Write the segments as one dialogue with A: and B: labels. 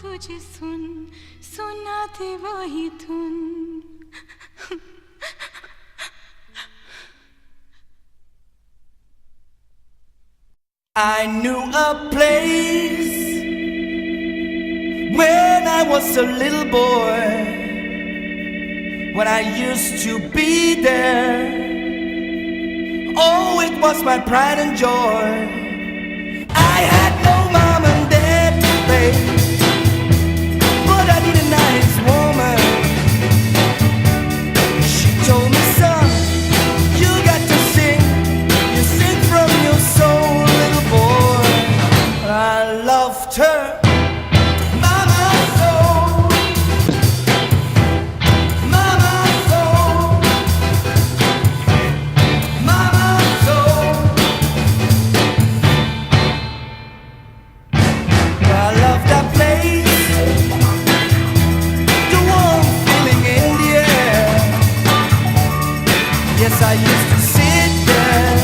A: तुझे सुन सुनाते वही धुन।
B: I knew a place when I was a little boy, when I used to be there. Oh, it was my pride and joy. I had no mom and dad to play, but I need a nice woman. She told me, son, you got to sing. You sing from your soul, little boy. And I loved her. Mama soul, mama soul, mama soul. I love that place, the warm feeling in the air. Yes, I used to sit there.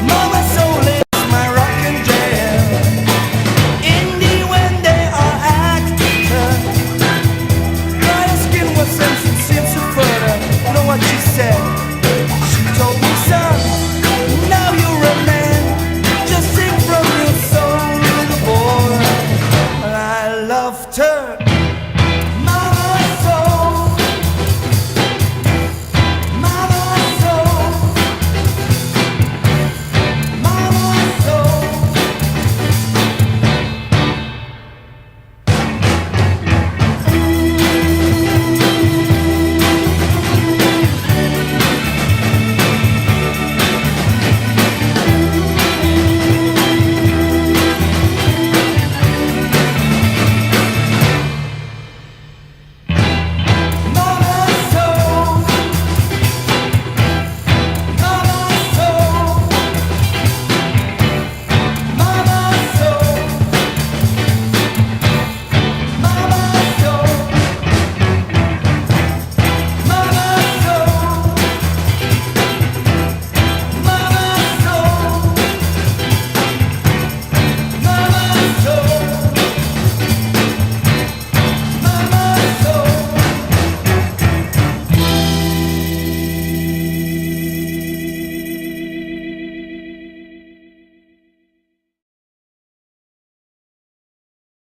B: Mama soul is my rock and jam. Indie when they are acting, my skin was sensitive to further. You know what she said?